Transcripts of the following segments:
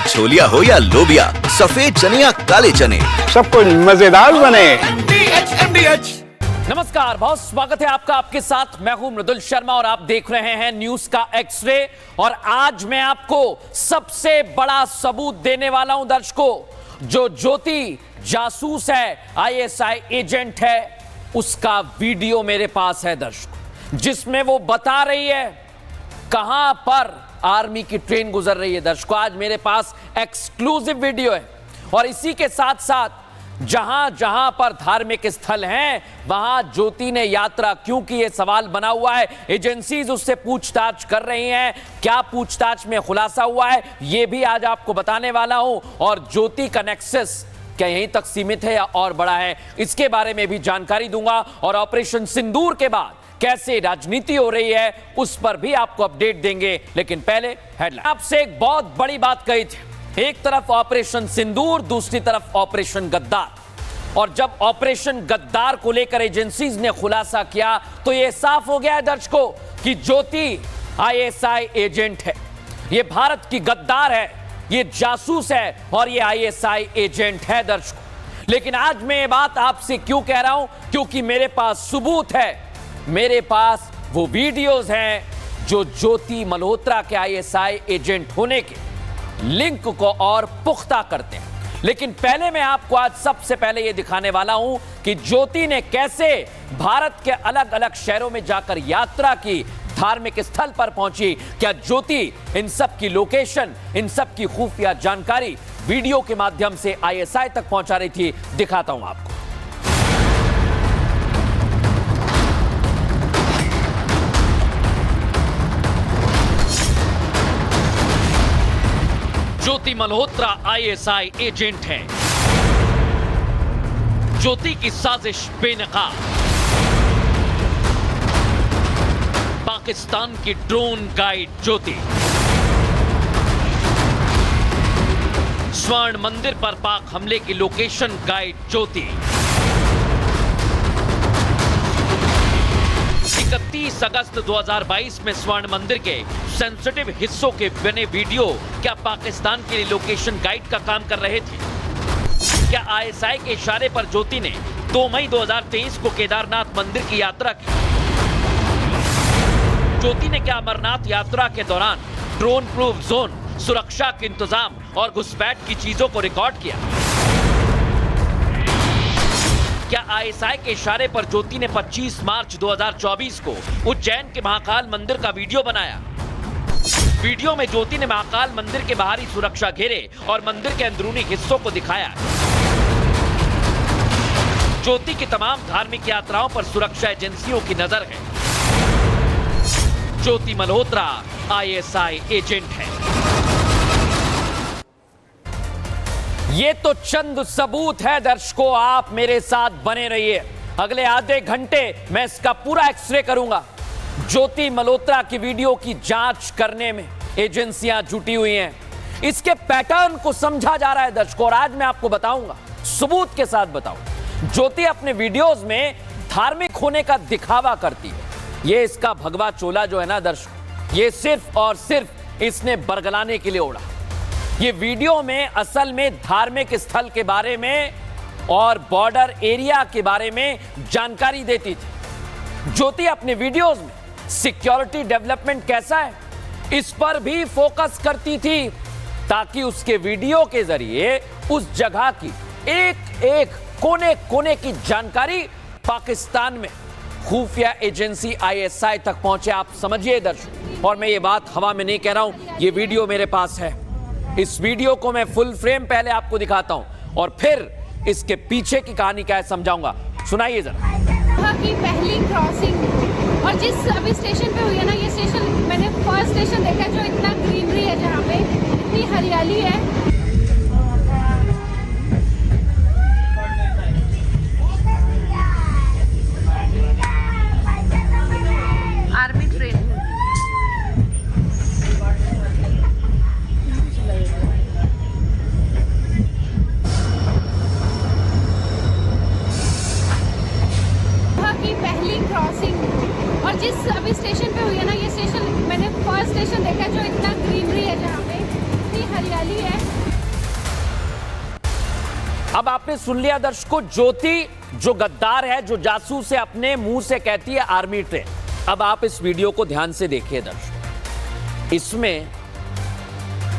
छोलिया हो या लोबिया, सफेद चने या काले चने, सब कुछ मजेदार बने। नमस्कार, बहुत स्वागत है आपका। आपके साथ मैं हूं मृदुल शर्मा और आप देख रहे हैं न्यूज का एक्स-रे। और आज मैं आपको सबसे बड़ा सबूत देने वाला हूं दर्शकों। जो ज्योति जासूस है, आईएसआई एजेंट है, उसका वीडियो मेरे पास है दर्शकों, जिसमें वो बता रही है कहां पर आर्मी की ट्रेन गुजर रही है। दर्शकों, आज मेरे पास एक्सक्लूसिव वीडियो है। और इसी के साथ साथ जहां जहां पर धार्मिक स्थल हैं, वहां ज्योति ने यात्रा क्यों की, यह सवाल बना हुआ है। एजेंसीज उससे पूछताछ कर रही हैं। क्या पूछताछ में खुलासा हुआ है, यह भी आज आपको बताने वाला हूं। और ज्योति का नेक्सस क्या यहीं तक सीमित है या और बड़ा है, इसके बारे में भी जानकारी दूंगा। और ऑपरेशन सिंदूर के बाद कैसे राजनीति हो रही है, उस पर भी आपको अपडेट देंगे। लेकिन पहले हेडलाइन। आपसे एक बहुत बड़ी बात कही थी, एक तरफ ऑपरेशन सिंदूर, दूसरी तरफ ऑपरेशन गद्दार। और जब ऑपरेशन गद्दार को लेकर एजेंसीज ने खुलासा किया तो यह साफ हो गया है दर्शकों कि ज्योति आईएसआई एजेंट है, यह भारत की गद्दार है, ये जासूस है और ये आईएसआई एजेंट है दर्शकों। लेकिन आज मैं ये बात आपसे क्यों कह रहा हूं, क्योंकि मेरे पास सबूत है, मेरे पास वो वीडियोस हैं जो ज्योति मल्होत्रा के आईएसआई एजेंट होने के लिंक को और पुख्ता करते हैं। लेकिन पहले मैं आपको आज सबसे पहले यह दिखाने वाला हूं कि ज्योति ने कैसे भारत के अलग अलग शहरों में जाकर यात्रा की, धार्मिक स्थल पर पहुंची। क्या ज्योति इन सब की लोकेशन, इन सब की खुफिया जानकारी वीडियो के माध्यम से आईएसआई तक पहुंचा रही थी, दिखाता हूं आपको। ज्योति मल्होत्रा आईएसआई एजेंट है। ज्योति की साजिश बेनकाब। पाकिस्तान की ड्रोन गाइड ज्योति। स्वर्ण मंदिर पर पाक हमले की लोकेशन गाइड ज्योति। 31 अगस्त 2022 में स्वर्ण मंदिर के सेंसिटिव हिस्सों के बने वीडियो क्या पाकिस्तान के लिए लोकेशन गाइड का काम कर रहे थे? क्या आईएसआई के इशारे पर ज्योति ने 2 मई 2023 को केदारनाथ मंदिर की यात्रा की? ज्योति ने क्या अमरनाथ यात्रा के दौरान ड्रोन प्रूफ जोन, सुरक्षा के इंतजाम और घुसपैठ की चीजों को रिकॉर्ड किया? क्या आईएसआई के इशारे पर ज्योति ने 25 मार्च 2024 को उज्जैन के महाकाल मंदिर का वीडियो बनाया? वीडियो में ज्योति ने महाकाल मंदिर के बाहरी सुरक्षा घेरे और मंदिर के अंदरूनी हिस्सों को दिखाया। ज्योति की तमाम धार्मिक यात्राओं पर सुरक्षा एजेंसियों की नजर है। ज्योति मल्होत्रा आईएसआई एजेंट है। ये तो चंद सबूत है दर्शकों, आप मेरे साथ बने रहिए। अगले आधे घंटे मैं इसका पूरा एक्सरे करूंगा। ज्योति मल्होत्रा की वीडियो की जांच करने में एजेंसियां जुटी हुई हैं। इसके पैटर्न को समझा जा रहा है दर्शकों, और आज मैं आपको बताऊंगा, सबूत के साथ बताऊं। ज्योति अपने वीडियोस में धार्मिक होने का दिखावा करती है। ये इसका भगवा चोला जो है ना दर्शकों, ये सिर्फ और सिर्फ इसने बरगलाने के लिए ओढ़ा। ये वीडियो में असल में धार्मिक स्थल के बारे में और बॉर्डर एरिया के बारे में जानकारी देती थी। ज्योति अपने वीडियोस में सिक्योरिटी डेवलपमेंट कैसा है, इस पर भी फोकस करती थी, ताकि उसके वीडियो के जरिए उस जगह की एक एक कोने कोने की जानकारी पाकिस्तान में खुफिया एजेंसी आईएसआई तक पहुंचे। आप समझिए दर्शक, और मैं ये बात हवा में नहीं कह रहा हूं, ये वीडियो मेरे पास है। इस वीडियो को मैं फुल फ्रेम पहले आपको दिखाता हूं और फिर इसके पीछे की कहानी क्या है समझाऊंगा। सुनाइए जरा। वहाँ की पहली क्रॉसिंग, और जिस अभी स्टेशन पे हुई है ना, ये स्टेशन मैंने फर्स्ट स्टेशन देखा है जो इतना ग्रीनरी है, जहाँ पे इतनी हरियाली है। आर्मी ट्रेन की पहली क्रॉसिंग, और जिस अभी स्टेशन पे हुई है ना, ये स्टेशन मैंने फर्स्ट स्टेशन देखा है जो इतना ग्रीनरी है, जहाँ पे इतनी हरियाली है। अब आपने सुन लिया दर्शकों, ज्योति जो गद्दार है, जो जासूस है, अपने मुंह से कहती है आर्मी ट्रेन। अब आप इस वीडियो को ध्यान से देखिए दर्शकों, इसमें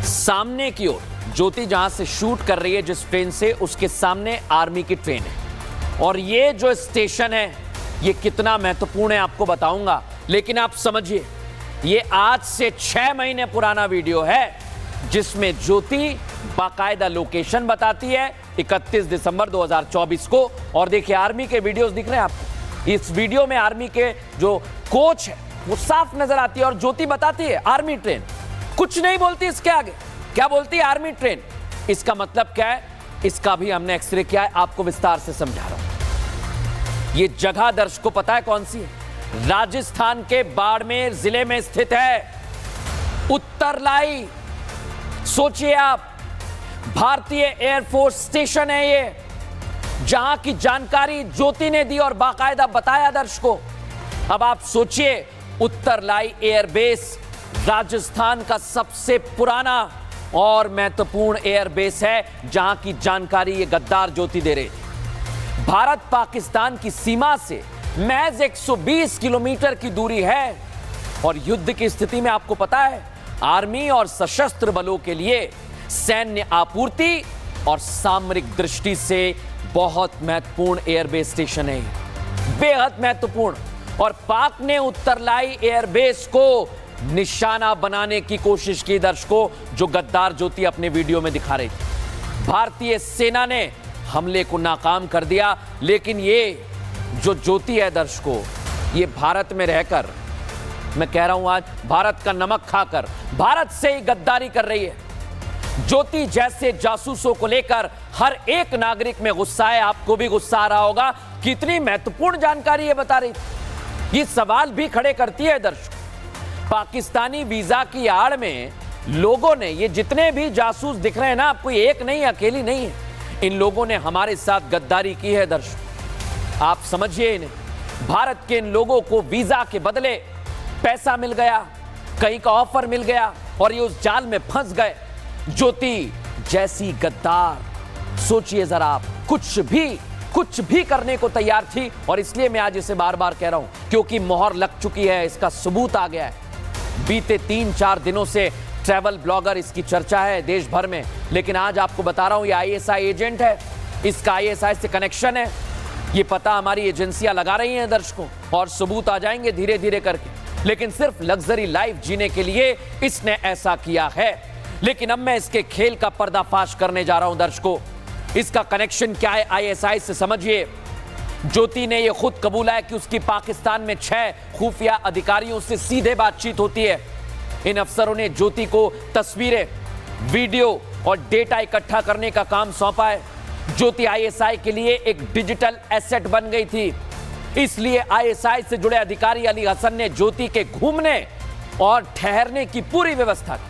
सामने की ओर ज्योति जहां से शूट कर रही है, जिस ट्रेन से, उसके सामने आर्मी की ट्रेन है। और ये जो स्टेशन है ये कितना महत्वपूर्ण है आपको बताऊंगा, लेकिन आप समझिए, ये आज से 6 महीने पुराना वीडियो है जिसमें ज्योति बाकायदा लोकेशन बताती है 31 दिसंबर 2024 को। और देखिए आर्मी के वीडियोस दिख रहे हैं आपको, इस वीडियो में आर्मी के जो कोच है वो साफ नजर आती है और ज्योति बताती है आर्मी ट्रेन, कुछ नहीं बोलती इसके आगे। क्या बोलती है? Army train. इसका मतलब क्या है, इसका भी हमने एक्सरे किया है, आपको विस्तार से समझा रहा हूं। ये जगह दर्शकों को पता है कौन सी है? राजस्थान के बाड़मेर जिले में स्थित है उत्तरलाई। सोचिए आप, भारतीय एयरफोर्स स्टेशन है ये, जहां की जानकारी ज्योति ने दी और बाकायदा बताया दर्शकों। अब आप सोचिए, उत्तरलाई एयरबेस राजस्थान का सबसे पुराना और महत्वपूर्ण एयरबेस है, जहां की जानकारी ये गद्दार ज्योति दे रही थी। भारत पाकिस्तान की सीमा से महज 120 किलोमीटर की दूरी है और युद्ध की स्थिति में आपको पता है, आर्मी और सशस्त्र बलों के लिए सैन्य आपूर्ति और सामरिक दृष्टि से बहुत महत्वपूर्ण एयरबेस स्टेशन है, बेहद महत्वपूर्ण। और पाक ने उत्तरलाई एयरबेस को निशाना बनाने की कोशिश की दर्शकों, जो गद्दार ज्योति अपने वीडियो में दिखा रही थी। भारतीय सेना ने हमले को नाकाम कर दिया, लेकिन ये जो ज्योति है दर्शकों, ये भारत में रहकर, मैं कह रहा हूं आज भारत का नमक खाकर भारत से ही गद्दारी कर रही है। ज्योति जैसे जासूसों को लेकर हर एक नागरिक में गुस्सा है, आपको भी गुस्सा आ रहा होगा। कितनी महत्वपूर्ण जानकारी ये बता रही थी। ये सवाल भी खड़े करती है दर्शक, पाकिस्तानी वीजा की आड़ में लोगों ने, ये जितने भी जासूस दिख रहे हैं ना आपको, ये एक नहीं, अकेली नहीं है, इन लोगों ने हमारे साथ गद्दारी की है दर्शक। आप समझिए इन्हें, भारत के इन लोगों को वीजा के बदले पैसा मिल गया, कहीं का ऑफर मिल गया और ये उस जाल में फंस गए। ज्योति जैसी गद्दार, सोचिए जरा आप, कुछ भी करने को तैयार थी। और इसलिए मैं आज इसे बार बार कह रहा हूं, क्योंकि मोहर लग चुकी है, इसका सबूत आ गया है। बीते 3-4 दिनों से ट्रैवल ब्लॉगर, इसकी चर्चा है देश भर में, लेकिन आज आपको बता रहा हूं ये आईएसआई एजेंट है, इसका आईएसआई से कनेक्शन है, ये पता हमारी एजेंसियां लगा रही हैं दर्शकों, और सबूत आ जाएंगे धीरे धीरे करके। लेकिन सिर्फ लग्जरी लाइफ जीने के लिए इसने ऐसा किया है। लेकिन अब मैं इसके खेल का पर्दाफाश करने जा रहा हूं दर्शकों। इसका कनेक्शन क्या है आईएसआई से, समझिए। ज्योति ने यह खुद कबूला है कि उसकी पाकिस्तान में 6 खुफिया अधिकारियों से सीधे बातचीत होती है। इन अफसरों ने ज्योति को तस्वीरें, वीडियो और डेटा इकट्ठा करने का काम सौंपा है। ज्योति आईएसआई के लिए एक डिजिटल एसेट बन गई थी, इसलिए आईएसआई से जुड़े अधिकारी अली हसन ने ज्योति के घूमने और ठहरने की पूरी व्यवस्था की।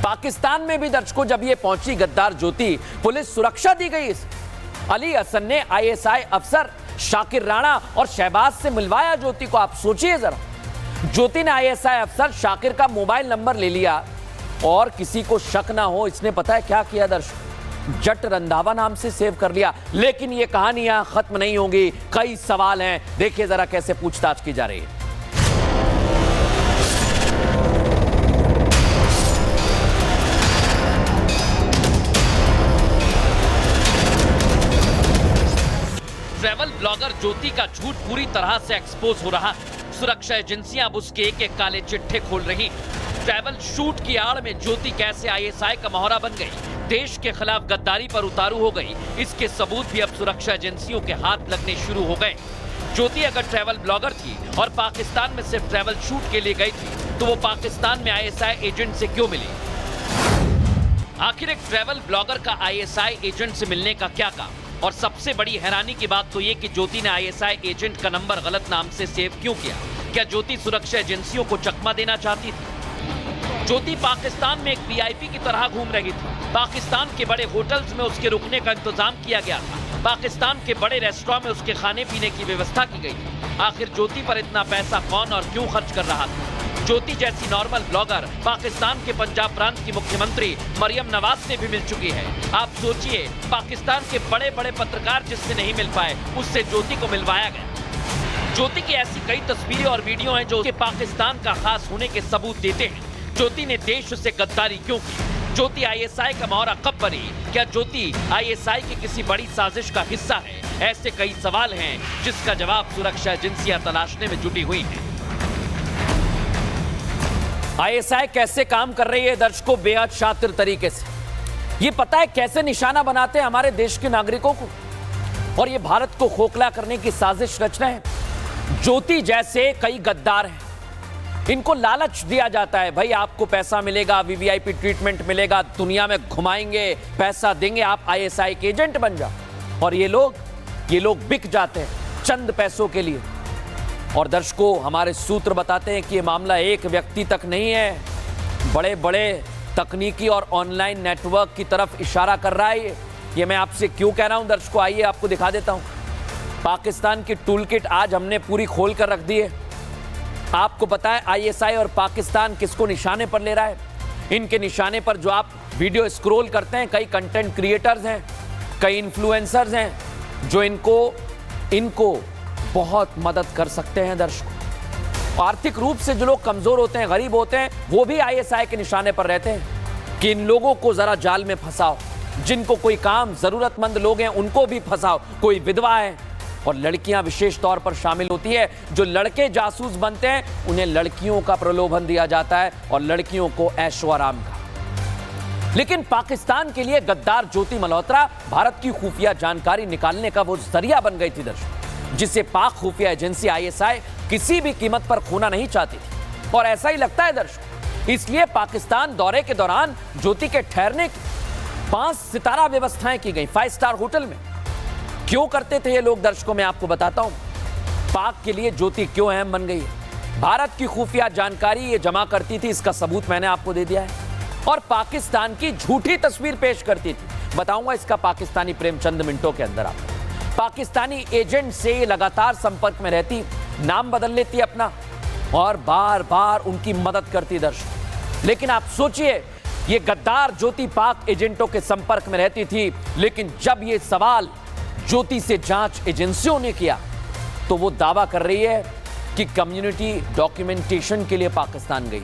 पाकिस्तान में भी दर्शकों जब ये पहुंची गद्दार ज्योति, पुलिस सुरक्षा दी गई इसे। अली हसन ने आईएसआई अफसर शाकिर राणा और शहबाज से मिलवाया ज्योति को। आप सोचिए जरा, ज्योति ने आईएसआई अफसर शाकिर का मोबाइल नंबर ले लिया और किसी को शक ना हो, इसने पता है क्या किया दर्शक, जट रंधावा नाम से सेव कर लिया। लेकिन ये कहानियां खत्म नहीं होंगी, कई सवाल हैं, देखिए जरा कैसे पूछताछ की जा रही है। ट्रैवल ब्लॉगर ज्योति का झूठ पूरी तरह से एक्सपोज हो रहा। सुरक्षा एजेंसियां अब उसके एक काले चिट्ठे खोल रही। ट्रैवल शूट की आड़ में ज्योति कैसे आईएसआई का मोहरा बन गई, देश के खिलाफ गद्दारी पर उतारू हो गई, इसके सबूत भी अब सुरक्षा एजेंसियों के हाथ लगने शुरू हो गए। ज्योति अगर ट्रैवल ब्लॉगर थी और पाकिस्तान में सिर्फ ट्रैवल शूट के लिए गई थी, तो वो पाकिस्तान में आईएसआई एजेंट से क्यों मिली? आखिर एक ट्रैवल ब्लॉगर का आईएसआई एजेंट से मिलने का क्या काम? और सबसे बड़ी हैरानी की बात तो ये कि ज्योति ने आईएसआई एजेंट का नंबर गलत नाम से सेव क्यों किया? क्या ज्योति सुरक्षा एजेंसियों को चकमा देना चाहती थी? ज्योति पाकिस्तान में एक वीआईपी की तरह घूम रही थी। पाकिस्तान के बड़े होटल्स में उसके रुकने का इंतजाम किया गया था। पाकिस्तान के बड़े रेस्टोरेंट में उसके खाने पीने की व्यवस्था की गई थी। आखिर ज्योति पर इतना पैसा कौन और क्यों खर्च कर रहा था? ज्योति जैसी नॉर्मल ब्लॉगर पाकिस्तान के पंजाब प्रांत की मुख्यमंत्री मरियम नवाज से भी मिल चुकी है। आप सोचिए, पाकिस्तान के बड़े बड़े पत्रकार जिससे नहीं मिल पाए, उससे ज्योति को मिलवाया गया। ज्योति की ऐसी कई तस्वीरें और वीडियो हैं जो कि पाकिस्तान का खास होने के सबूत देते हैं। ज्योति ने देश से गद्दारी क्यों की? ज्योति आईएसआई का मोहरा कब बनी? क्या ज्योति आईएसआई की किसी बड़ी साजिश का हिस्सा है? ऐसे कई सवाल हैं जिसका जवाब सुरक्षा एजेंसियां तलाशने में जुटी हुई हैं। आईएसआई कैसे काम कर रही है दर्शकों, बेहद शातिर तरीके से। ये पता है कैसे निशाना बनाते हैं हमारे देश के नागरिकों को, और ये भारत को खोखला करने की साजिश रच रहे हैं। ज्योति जैसे कई गद्दार हैं, इनको लालच दिया जाता है, भाई आपको पैसा मिलेगा, वीवीआईपी ट्रीटमेंट मिलेगा, दुनिया में घुमाएंगे, पैसा देंगे, आप आईएसआई के एजेंट बन जाओ। और ये लोग बिक जाते हैं चंद पैसों के लिए। और दर्शकों, हमारे सूत्र बताते हैं कि ये मामला एक व्यक्ति तक नहीं है, बड़े बड़े तकनीकी और ऑनलाइन नेटवर्क की तरफ इशारा कर रहा है। ये मैं आपसे क्यों कह रहा हूं दर्शकों, आइए आपको दिखा देता हूं। पाकिस्तान की टूल किट आज हमने पूरी खोल कर रख दी है। आपको पता है आईएसआई और पाकिस्तान किसको निशाने पर ले रहा है? इनके निशाने पर जो आप वीडियो स्क्रॉल करते हैं, कई कंटेंट क्रिएटर्स हैं, कई इन्फ्लुएंसर्स हैं जो इनको बहुत मदद कर सकते हैं दर्शकों। आर्थिक रूप से जो लोग कमजोर होते हैं, गरीब होते हैं, वो भी आईएसआई के निशाने पर रहते हैं कि इन लोगों को जरा जाल में फंसाओ, जिनको कोई काम, जरूरतमंद लोग हैं उनको भी फंसाओ, कोई विधवा है। और लड़कियां विशेष तौर पर शामिल होती है। जो लड़के जासूस बनते हैं उन्हें लड़कियों का प्रलोभन दिया जाता है और लड़कियों को ऐशो आराम का। लेकिन पाकिस्तान के लिए गद्दार ज्योति मल्होत्रा भारत की खुफिया जानकारी निकालने का वो जरिया बन गई थी दर्शक, जिसे पाक खुफिया एजेंसी आईएसआई किसी भी कीमत पर खोना नहीं चाहती थी। और ऐसा ही लगता है दर्शक, इसलिए पाकिस्तान दौरे के दौरान ज्योति के ठहरने की 5 सितारा व्यवस्थाएं की गई 5 स्टार होटल में। क्यों करते थे ये लोग दर्शकों, मैं आपको बताता हूं। पाक के लिए ज्योति क्यों अहम बन गई है? भारत की खुफिया जानकारी ये जमा करती थी, इसका सबूत मैंने आपको दे दिया है। और पाकिस्तान की झूठी तस्वीर पेश करती थी, बताऊंगा इसका पाकिस्तानी प्रेमचंद मिनटों के अंदर। आपको पाकिस्तानी एजेंट से लगातार संपर्क में रहती, नाम बदल लेती अपना और बार बार उनकी मदद करती दर्शक। लेकिन आप सोचिए, ये गद्दार ज्योति पाक एजेंटों के संपर्क में रहती थी, लेकिन जब ये सवाल ज्योति से जांच एजेंसियों ने किया तो वो दावा कर रही है कि कम्युनिटी डॉक्यूमेंटेशन के लिए पाकिस्तान गई।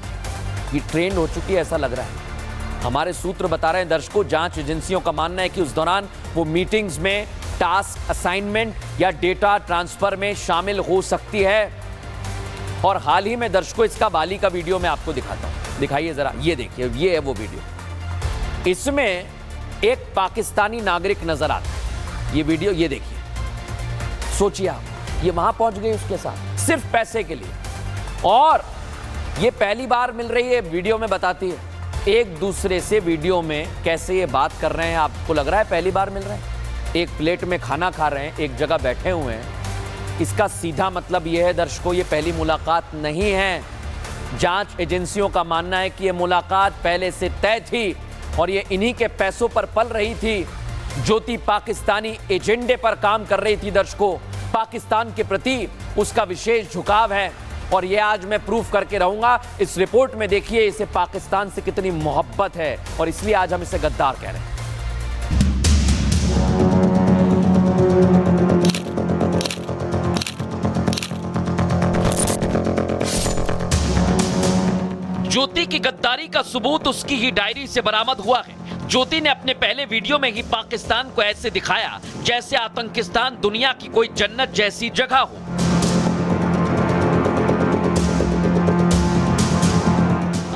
ये ट्रेंड हो चुकी है ऐसा लग रहा है। हमारे सूत्र बता रहे हैं दर्शकों, जांच एजेंसियों का मानना है कि उस दौरान वो मीटिंग्स में टास्क असाइनमेंट या डेटा ट्रांसफर में शामिल हो सकती है। और हाल ही में दर्शकों, इसका बाली का वीडियो मैं आपको दिखाता हूं, दिखाइए जरा, ये देखिए, ये है वो वीडियो। इसमें एक पाकिस्तानी नागरिक नजर आता है, ये वीडियो ये देखिए। सोचिए आप, ये वहां पहुंच गई उसके साथ सिर्फ पैसे के लिए, और ये पहली बार मिल रही है। वीडियो में बताती है एक दूसरे से वीडियो में कैसे ये बात कर रहे हैं। आपको लग रहा है पहली बार मिल रहे हैं? एक प्लेट में खाना खा रहे हैं, एक जगह बैठे हुए हैं। इसका सीधा मतलब ये है दर्शकों, ये पहली मुलाकात नहीं है। जांच एजेंसियों का मानना है कि ये मुलाकात पहले से तय थी और ये इन्हीं के पैसों पर पल रही थी। ज्योति पाकिस्तानी एजेंडे पर काम कर रही थी दर्शकों। पाकिस्तान के प्रति उसका विशेष झुकाव है और यह आज मैं प्रूफ करके रहूंगा। इस रिपोर्ट में देखिए इसे पाकिस्तान से कितनी मोहब्बत है और इसलिए आज हम इसे गद्दार कह रहे हैं। ज्योति की गद्दारी का सबूत उसकी ही डायरी से बरामद हुआ है। ज्योति ने अपने पहले वीडियो में ही पाकिस्तान को ऐसे दिखाया जैसे आतंकिस्तान दुनिया की कोई जन्नत जैसी जगह हो।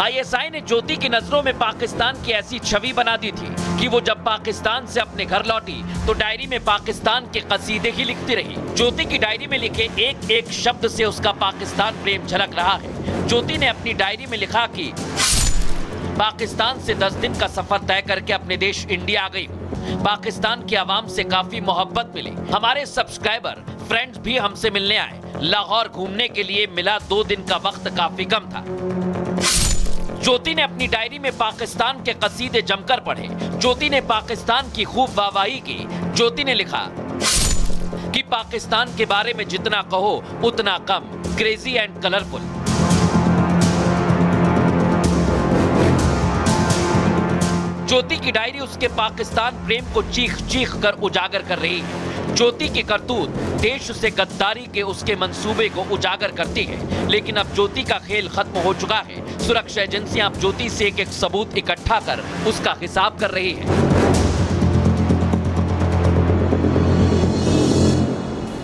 आईएसआई ने ज्योति की नजरों में पाकिस्तान की ऐसी छवि बना दी थी कि वो जब पाकिस्तान से अपने घर लौटी तो डायरी में पाकिस्तान के कसीदे ही लिखती रही। ज्योति की डायरी में लिखे एक एक शब्द से उसका पाकिस्तान प्रेम झलक रहा है। ज्योति ने अपनी डायरी में लिखा कि पाकिस्तान से 10 दिन का सफर तय करके अपने देश इंडिया आ गई। पाकिस्तान की आवाम से काफी मोहब्बत मिली। हमारे सब्सक्राइबर फ्रेंड्स भी हमसे मिलने आए। लाहौर घूमने के लिए मिला 2 दिन का वक्त काफी कम था। ज्योति ने अपनी डायरी में पाकिस्तान के कसीदे जमकर पढ़े। ज्योति ने पाकिस्तान की खूब वाहवाही की। ज्योति ने लिखा कि पाकिस्तान के बारे में जितना कहो उतना कम, क्रेजी एंड कलरफुल। ज्योति की डायरी उसके पाकिस्तान प्रेम को चीख चीख कर उजागर कर रही है। ज्योति की करतूत देश से गद्दारी के उसके मंसूबे को उजागर करती है। लेकिन अब ज्योति का खेल खत्म हो चुका है। सुरक्षा एजेंसियां अब ज्योति से एक एक सबूत इकट्ठा कर उसका हिसाब कर रही है।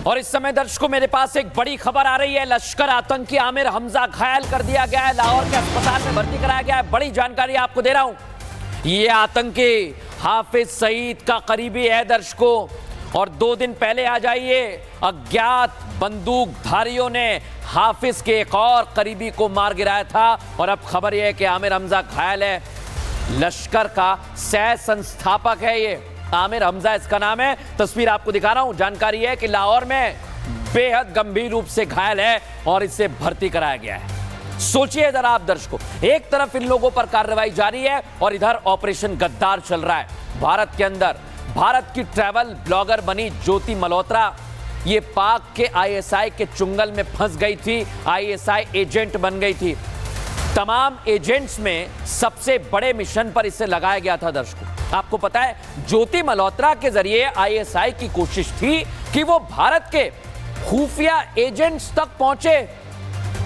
और इस समय दर्शकों मेरे पास एक बड़ी खबर आ रही है। लश्कर आतंकी आमिर हमजा घायल कर दिया गया है, लाहौर के अस्पताल में भर्ती कराया गया है। बड़ी जानकारी आपको दे रहा हूं। ये आतंकी हाफिज सईद का करीबी है दर्शकों, और 2 दिन पहले आ जाइए अज्ञात बंदूकधारियों ने हाफिज के एक और करीबी को मार गिराया था। और अब खबर यह है कि आमिर हमजा घायल है। लश्कर का सह संस्थापक है ये आमिर हमजा, इसका नाम है। तस्वीर आपको दिखा रहा हूं। जानकारी है कि लाहौर में बेहद गंभीर रूप से घायल है और इसे भर्ती कराया गया है। सोचिए जरा आप दर्शकों, एक तरफ इन लोगों पर कार्रवाई जारी है और इधर ऑपरेशन गद्दार चल रहा है भारत के अंदर। भारत की ट्रैवल ब्लॉगर बनी ज्योति मल्होत्रा, ये पाक के आईएसआई के चुंगल में फंस गई थी, आईएसआई एजेंट बन गई थी। तमाम एजेंट्स में सबसे बड़े मिशन पर इसे लगाया गया था दर्शकों। आपको पता है ज्योति मल्होत्रा के जरिए आईएसआई की कोशिश थी कि वो भारत के खुफिया एजेंट्स तक पहुंचे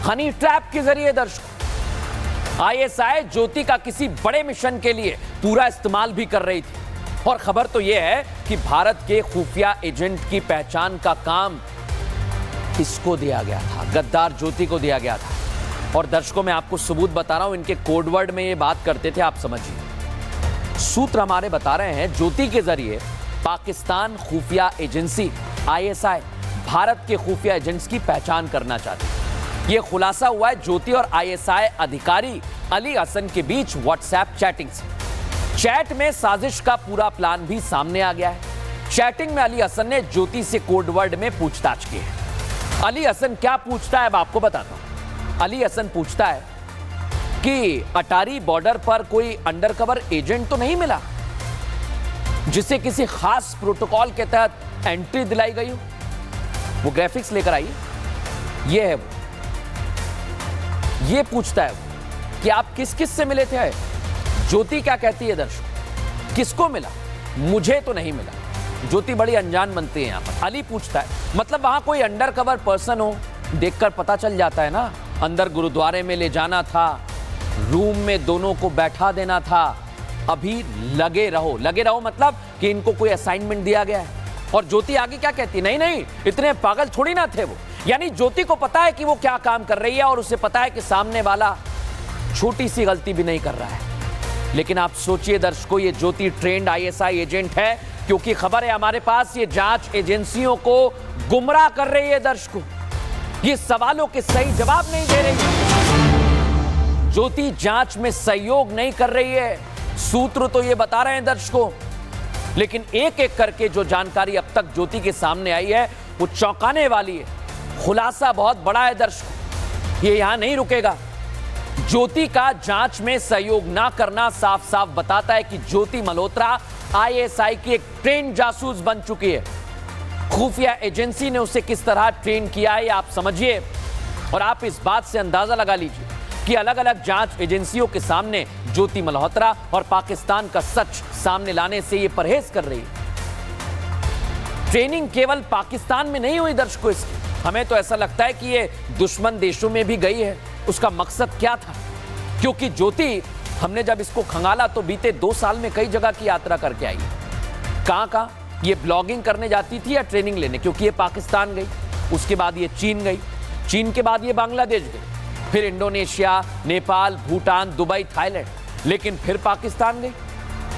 हनी ट्रैप के जरिए। दर्शकों आईएसआई ज्योति का किसी बड़े मिशन के लिए पूरा इस्तेमाल भी कर रही थी। और खबर तो यह है कि भारत के खुफिया एजेंट की पहचान का काम इसको दिया गया था, गद्दार ज्योति को दिया गया था। और दर्शकों मैं आपको सबूत बता रहा हूं, इनके कोडवर्ड में ये बात करते थे, आप समझिए। सूत्र हमारे बता रहे हैं ज्योति के जरिए पाकिस्तान खुफिया एजेंसी आईएसआई भारत के खुफिया एजेंट्स की पहचान करना चाहती है। यह खुलासा हुआ है ज्योति और आईएसआई अधिकारी अली हसन के बीच व्हाट्सएप चैटिंग से। चैट में साजिश का पूरा प्लान भी सामने आ गया है। चैटिंग में अली हसन ने ज्योति से कोडवर्ड में पूछताछ की है। अली हसन क्या पूछता है अब आपको बताता हूं। अली हसन पूछता है कि अटारी बॉर्डर पर कोई अंडरकवर एजेंट तो नहीं मिला जिसे किसी खास प्रोटोकॉल के तहत एंट्री दिलाई गई हो। वो ग्राफिक्स लेकर आइए, ये है वो। ये पूछता है कि आप किस किस से मिले थे। ज्योति क्या कहती है दर्शक, किसको मिला? मुझे तो नहीं मिला। ज्योति बड़ी अनजान बनती है यहां पर। अली पूछता है मतलब वहां कोई अंडरकवर पर्सन हो, देखकर पता चल जाता है ना। अंदर गुरुद्वारे में ले जाना था, रूम में दोनों को बैठा देना था, अभी लगे रहो। लगे रहो मतलब कि इनको कोई असाइनमेंट दिया गया है। और ज्योति आगे क्या कहती, नहीं नहीं इतने पागल थोड़ी ना थे वो। यानी ज्योति को पता है कि वो क्या काम कर रही है और उसे पता है कि सामने वाला छोटी सी गलती भी नहीं कर रहा है। लेकिन आप सोचिए दर्शकों, ये ज्योति ट्रेंड आईएसआई एजेंट है, क्योंकि खबर है हमारे पास ये जांच एजेंसियों को गुमराह कर रही है दर्शकों। ये सवालों के सही जवाब नहीं दे रही है। ज्योति जांच में सहयोग नहीं कर रही है। सूत्र तो ये बता रहे हैं दर्शकों, लेकिन एक एक करके जो जानकारी अब तक ज्योति के सामने आई है वो चौंकाने वाली है। खुलासा बहुत बड़ा है दर्शकों, ये यहां नहीं रुकेगा। ज्योति का जांच में सहयोग ना करना साफ साफ बताता है कि ज्योति मल्होत्रा आईएसआई की एक ट्रेन जासूस बन चुकी है। खुफिया एजेंसी ने उसे किस तरह ट्रेन किया है आप समझिए, और आप इस बात से अंदाजा लगा लीजिए कि अलग अलग जांच एजेंसियों के सामने ज्योति मल्होत्रा और पाकिस्तान का सच सामने लाने से यह परहेज कर रही है। ट्रेनिंग केवल पाकिस्तान में नहीं हुई दर्शकों इसकी, हमें तो ऐसा लगता है कि ये दुश्मन देशों में भी गई है। उसका मकसद क्या था? क्योंकि ज्योति, हमने जब इसको खंगाला तो बीते 2 साल में कई जगह की यात्रा करके आई। कहां ये ब्लॉगिंग करने जाती थी या ट्रेनिंग लेने? क्योंकि ये पाकिस्तान गई, उसके बाद ये चीन गई, चीन के बाद ये बांग्लादेश गई, फिर Indonesia, Nepal, Bhutan, Dubai, Thailand, लेकिन फिर पाकिस्तान गई।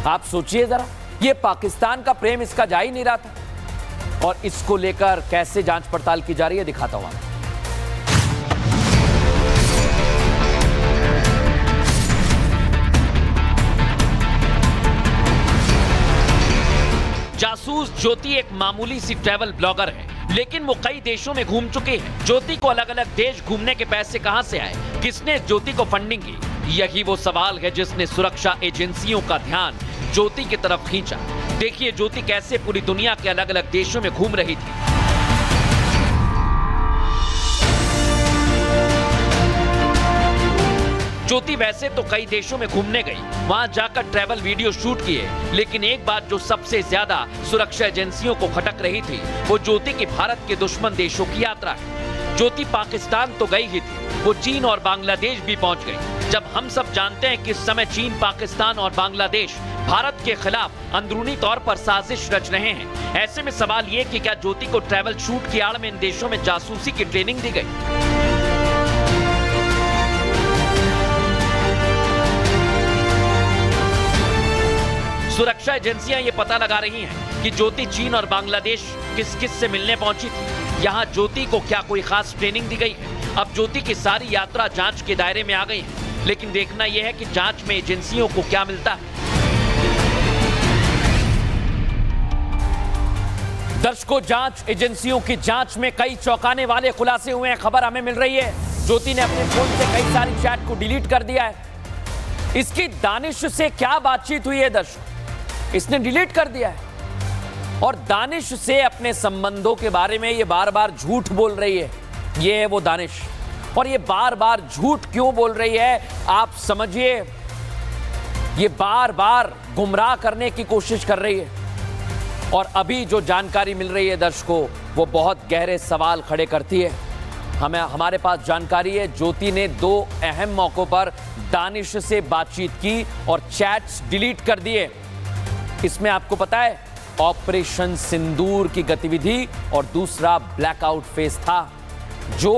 आप सोचिए जरा, ये पाकिस्तान का प्रेम इसका जा ही नहीं रहा था। और इसको लेकर कैसे जांच पड़ताल की जा रही है दिखाता हूं आपको। जासूस ज्योति एक मामूली सी ट्रैवल ब्लॉगर है, लेकिन वो कई देशों में घूम चुके हैं। ज्योति को अलग अलग देश घूमने के पैसे कहां से आए? किसने ज्योति को फंडिंग की? यही वो सवाल है जिसने सुरक्षा एजेंसियों का ध्यान ज्योति की तरफ खींचा। देखिए ज्योति कैसे पूरी दुनिया के अलग अलग देशों में घूम रही थी। ज्योति वैसे तो कई देशों में घूमने गई, वहां जाकर ट्रैवल वीडियो शूट किए, लेकिन एक बात जो सबसे ज्यादा सुरक्षा एजेंसियों को खटक रही थी वो ज्योति की भारत के दुश्मन देशों की यात्रा है। ज्योति पाकिस्तान तो गई ही थी, वो चीन और बांग्लादेश भी पहुंच गई। जब हम सब जानते हैं कि इस समय चीन, पाकिस्तान और बांग्लादेश भारत के खिलाफ अंदरूनी तौर पर साजिश रच रहे हैं, ऐसे में सवाल ये कि क्या ज्योति को ट्रैवल शूट की आड़ में इन देशों में जासूसी की ट्रेनिंग दी गई? सुरक्षा एजेंसियां ये पता लगा रही हैं कि ज्योति चीन और बांग्लादेश किस किस से मिलने पहुंची थी। यहाँ ज्योति को क्या कोई खास ट्रेनिंग दी गई है? अब ज्योति की सारी यात्रा जांच के दायरे में आ गई है, लेकिन देखना यह है कि जांच में एजेंसियों को क्या मिलता है। दर्शकों, जांच एजेंसियों की जांच में कई चौंकाने वाले खुलासे हुए हैं। खबर हमें मिल रही है ज्योति ने अपने फोन से कई सारी चैट को डिलीट कर दिया है। इसकी दानिश से क्या बातचीत हुई है दर्शकों, इसने डिलीट कर दिया है। और दानिश से अपने संबंधों के बारे में ये बार बार झूठ बोल रही है। ये है वो दानिश, और ये बार बार झूठ क्यों बोल रही है आप समझिए। ये बार बार गुमराह करने की कोशिश कर रही है। और अभी जो जानकारी मिल रही है दर्शकों, वो बहुत गहरे सवाल खड़े करती है। हमारे पास जानकारी है ज्योति ने 2 अहम मौकों पर दानिश से बातचीत की और चैट्स डिलीट कर दिए। इसमें आपको पता है ऑपरेशन सिंदूर की गतिविधि और दूसरा ब्लैकआउट फेज था जो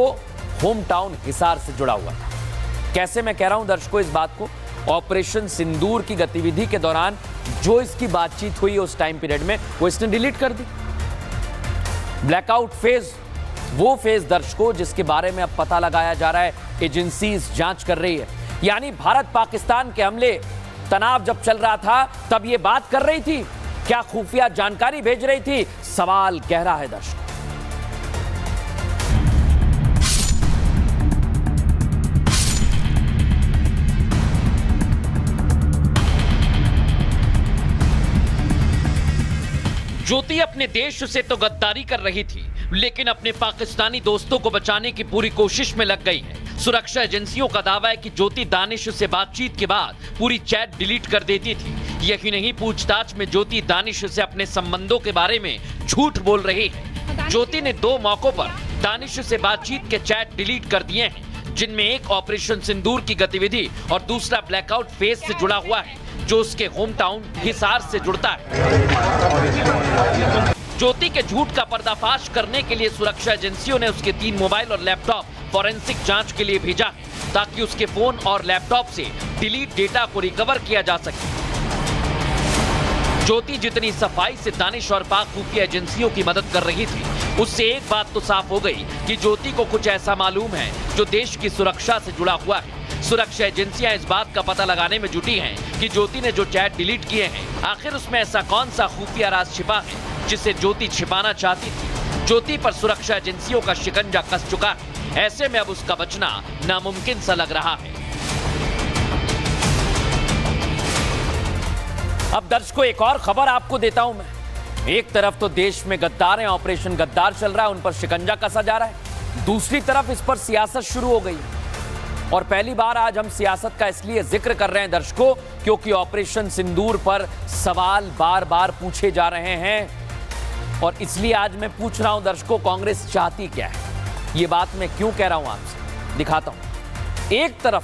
होम टाउन हिसार से जुड़ा हुआ था। कैसे मैं कह रहा हूं दर्शकों इस बात को, ऑपरेशन सिंदूर की गतिविधि के दौरान जो इसकी बातचीत हुई उस टाइम पीरियड में वो इसने डिलीट कर दी। ब्लैकआउट फेज वो फेज दर्शकों जिसके बारे में अब पता लगाया जा रहा है, एजेंसीज जांच कर रही है। यानी भारत पाकिस्तान के हमले, तनाव जब चल रहा था तब ये बात कर रही थी, क्या खुफिया जानकारी भेज रही थी? सवाल गहरा है दर्शकों। ज्योति अपने देश से तो गद्दारी कर रही थी, लेकिन अपने पाकिस्तानी दोस्तों को बचाने की पूरी कोशिश में लग गई है। सुरक्षा एजेंसियों का दावा है कि ज्योति दानिश से बातचीत के बाद पूरी चैट डिलीट कर देती थी। यही नहीं, पूछताछ में ज्योति दानिश से अपने संबंधों के बारे में झूठ बोल रही है। ज्योति ने 2 मौकों पर दानिश से बातचीत के चैट डिलीट कर दिए हैं, जिनमें एक ऑपरेशन सिंदूर की गतिविधि और दूसरा ब्लैकआउट फेज से जुड़ा हुआ है जो उसके होम टाउन हिसार से जुड़ता है। ज्योति के झूठ का पर्दाफाश करने के लिए सुरक्षा एजेंसियों ने उसके 3 मोबाइल और लैपटॉप फॉरेंसिक जांच के लिए भेजा है, ताकि उसके फोन और लैपटॉप से डिलीट डेटा को रिकवर किया जा सके। ज्योति जितनी सफाई से दानिश और पाक खुफिया एजेंसियों की मदद कर रही थी, उससे एक बात तो साफ हो गई कि ज्योति को कुछ ऐसा मालूम है जो देश की सुरक्षा से जुड़ा हुआ है। सुरक्षा एजेंसियां इस बात का पता लगाने में जुटी हैं कि ज्योति ने जो चैट डिलीट किए हैं, आखिर उसमें ऐसा कौन सा खुफिया राज छिपा है जिसे ज्योति छिपाना चाहती थी। ज्योति पर सुरक्षा एजेंसियों का शिकंजा कस चुका है। ऐसे में अब उसका बचना नामुमकिन सा लग रहा है। अब दर्शकों एक और खबर आपको देता हूं मैं। एक तरफ तो देश में गद्दार हैं, ऑपरेशन गद्दार चल रहा है, उन पर शिकंजा कसा जा रहा है। दूसरी तरफ इस पर सियासत शुरू हो गई। और पहली बार आज हम सियासत का इसलिए जिक्र कर रहे हैं दर्शकों, क्योंकि ऑपरेशन सिंदूर पर सवाल बार बार पूछे जा रहे हैं। और इसलिए आज मैं पूछ रहा हूं दर्शकों, कांग्रेस चाहती क्या है? ये बात मैं क्यों कह रहा हूं आपसे, दिखाता हूं। एक तरफ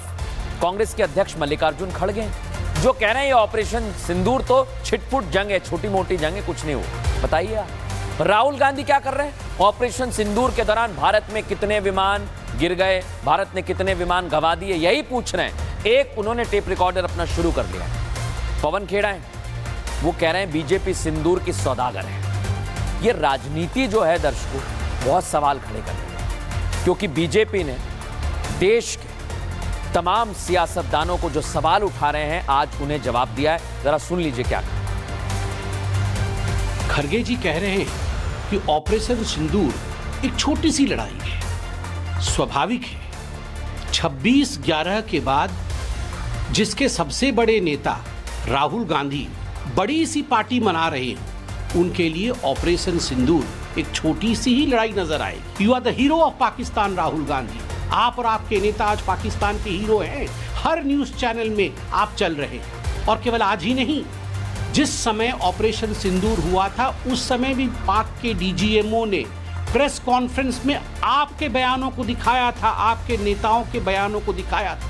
कांग्रेस के अध्यक्ष मल्लिकार्जुन खड़गे जो कह रहे हैं ये ऑपरेशन सिंदूर तो छिटपुट जंग है, छोटी मोटी जंग है, कुछ नहीं हुआ। बताइए आप। राहुल गांधी क्या कर रहे हैं? ऑपरेशन सिंदूर के दौरान भारत में कितने विमान गिर गए, भारत ने कितने विमान गंवा दिए, यही पूछ रहे हैं। एक उन्होंने टेप रिकॉर्डर अपना शुरू कर लिया। पवन खेड़ा है, वो कह रहे हैं बीजेपी सिंदूर की सौदागर है। ये राजनीति जो है दर्शकों बहुत सवाल खड़े कर रही है, क्योंकि बीजेपी ने देश के तमाम सियासतदानों को जो सवाल उठा रहे हैं आज उन्हें जवाब दिया है। जरा सुन लीजिए क्या कहा। खरगे जी कह रहे हैं कि ऑपरेशन सिंदूर एक छोटी सी लड़ाई है, स्वाभाविक है। 26/11 के बाद जिसके सबसे बड़े नेता राहुल गांधी बड़ी सी पार्टी मना रहे हैं, उनके लिए ऑपरेशन सिंदूर एक छोटी सी ही लड़ाई नजर आएगी। You are the hero of Pakistan Rahul Gandhi. आप और आपके नेता आज पाकिस्तान के हीरो हैं। हर न्यूज चैनल में आप चल रहे हैं। और केवल आज ही नहीं, जिस समय ऑपरेशन सिंदूर हुआ था उस समय भी पाक के डीजीएमओ ने प्रेस कॉन्फ्रेंस में आपके बयानों को दिखाया था, आपके नेताओं के बयानों को दिखाया था,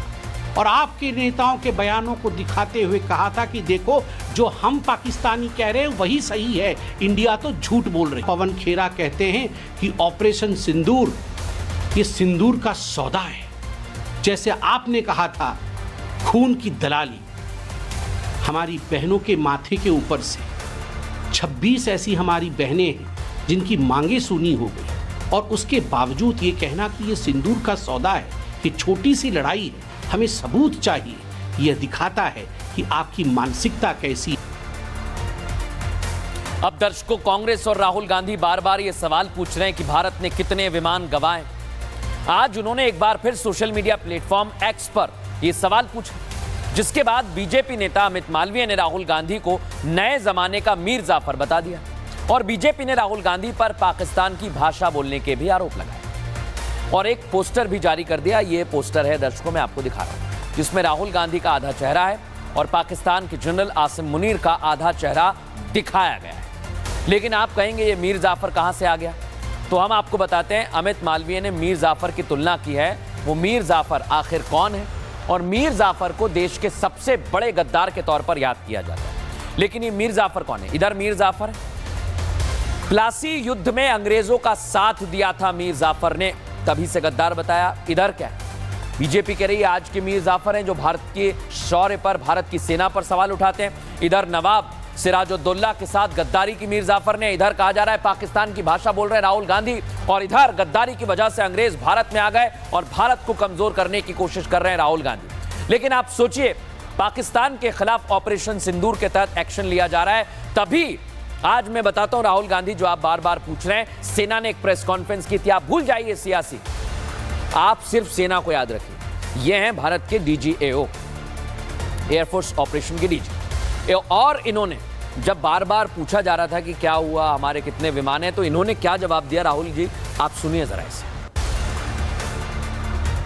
और आपके नेताओं के बयानों को दिखाते हुए कहा था कि देखो जो हम पाकिस्तानी कह रहे हैं वही सही है, इंडिया तो झूठ बोल रहे। पवन खेरा कहते हैं कि ऑपरेशन सिंदूर ये सिंदूर का सौदा है। जैसे आपने कहा था खून की दलाली, हमारी बहनों के माथे के ऊपर से 26 ऐसी हमारी बहनें हैं जिनकी मांगे सुनी हो गई, और उसके बावजूद ये कहना कि ये सिंदूर का सौदा है, कि छोटी सी लड़ाई है, हमें सबूत चाहिए, यह दिखाता है कि आपकी मानसिकता कैसी है। अब दर्शकों, कांग्रेस और राहुल गांधी बार बार ये सवाल पूछ रहे हैं कि भारत ने कितने विमान गंवाए। आज उन्होंने एक बार फिर सोशल मीडिया प्लेटफॉर्म एक्स पर यह सवाल पूछा, जिसके बाद बीजेपी नेता अमित मालवीय ने राहुल गांधी को नए जमाने का मीर जाफर बता दिया, और बीजेपी ने राहुल गांधी पर पाकिस्तान की भाषा बोलने के भी आरोप लगाए और एक पोस्टर भी जारी कर दिया। ये पोस्टर है दर्शकों, मैं आपको दिखा रहा हूं, जिसमें राहुल गांधी का आधा चेहरा है और पाकिस्तान के जनरल आसिम मुनीर का आधा चेहरा दिखाया गया है। लेकिन आप कहेंगे ये मीर जाफर कहां से आ गया, तो हम आपको बताते हैं। अमित मालवीय ने मीर जाफर की तुलना की है। वो मीर जाफर आखिर कौन है, और मीर जाफर को देश के सबसे बड़े गद्दार के तौर पर याद किया जाता है। लेकिन ये मीर जाफर कौन है? इधर मीर जाफर है, प्लासी युद्ध में अंग्रेजों का साथ दिया था मीर जाफर ने, तभी से गद्दार बताया। इधर क्या है? बीजेपी कह रही है आज के मीर जाफर हैं जो भारत के शौर्य पर, भारत की सेना पर सवाल उठाते हैं। इधर नवाब सिराजुद्दौला के साथ गद्दारी की मीर जाफर ने। इधर कहा जा रहा है पाकिस्तान की भाषा बोल रहे हैं राहुल गांधी, और इधर गद्दारी की वजह से अंग्रेज भारत में आ गए और भारत को कमजोर करने की कोशिश कर रहे हैं राहुल गांधी। लेकिन आप सोचिए, पाकिस्तान के खिलाफ ऑपरेशन सिंदूर के तहत एक्शन लिया जा रहा है, तभी आज मैं बताता हूं राहुल गांधी जो आप बार बार पूछ रहे हैं, सेना ने एक प्रेस कॉन्फ्रेंस की थी। आप भूल जाइए सियासी, आप सिर्फ सेना को याद रखिए। ये हैं भारत के डीजीएओ, एयरफोर्स ऑपरेशन के डीजी, और इन्होंने जब बार बार पूछा जा रहा था कि क्या हुआ, हमारे कितने विमान हैं, तो इन्होंने क्या जवाब दिया राहुल जी, आप सुनिए जरा इसे।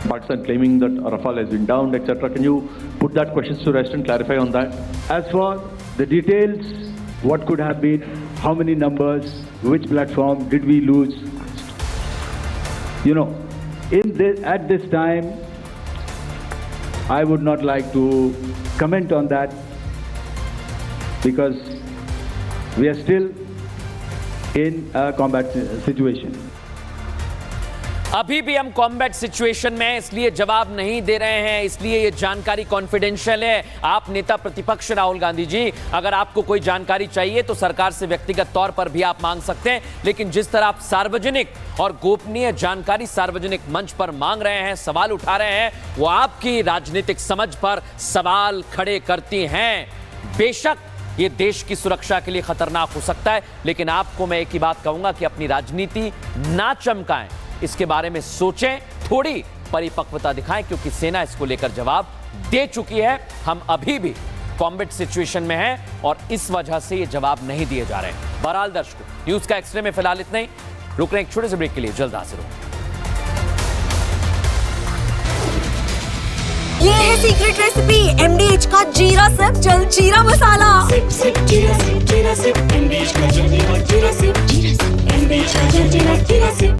Pakistan claiming that Rafale has been downed, etc. Can you put that question to rest and clarify on that? As for the details, what could have been, how many numbers, which platform did we lose? You know, at this time, I would not like to comment on that because we are still in a combat situation. अभी भी हम combat situation में हैं, इसलिए जवाब नहीं दे रहे हैं, इसलिए ये जानकारी कॉन्फिडेंशियल है। आप नेता प्रतिपक्ष राहुल गांधी जी, अगर आपको कोई जानकारी चाहिए तो सरकार से व्यक्तिगत तौर पर भी आप मांग सकते हैं, लेकिन जिस तरह आप सार्वजनिक और गोपनीय जानकारी सार्वजनिक मंच पर मांग रहे हैं, सवाल उठा रहे हैं, वो आपकी राजनीतिक समझ पर सवाल खड़े करती हैं। बेशक ये देश की सुरक्षा के लिए खतरनाक हो सकता है, लेकिन आपको मैं एक ही बात कहूंगा कि अपनी राजनीति ना चमकाएं, इसके बारे में सोचें, थोड़ी परिपक्वता दिखाएं, क्योंकि सेना इसको लेकर जवाब दे चुकी है। हम अभी भी कॉम्बैट सिचुएशन में हैं और इस वजह से ये जवाब नहीं दिए जा रहे हैं। बहरहाल दर्शकों, न्यूज का एक्सरे में फिलहाल इतना ही। रुक रहे एक छोटे से ब्रेक के लिए, जल्द हाजिर होंगे। ये है सीक्रेट रेसिपी MDH का जीरा सिर्फ जल जीरा मसाला। सिर्फ जीरा सिर्फ MDH का जल जीरा सिर्फ MDH का जल जीरा सिर्फ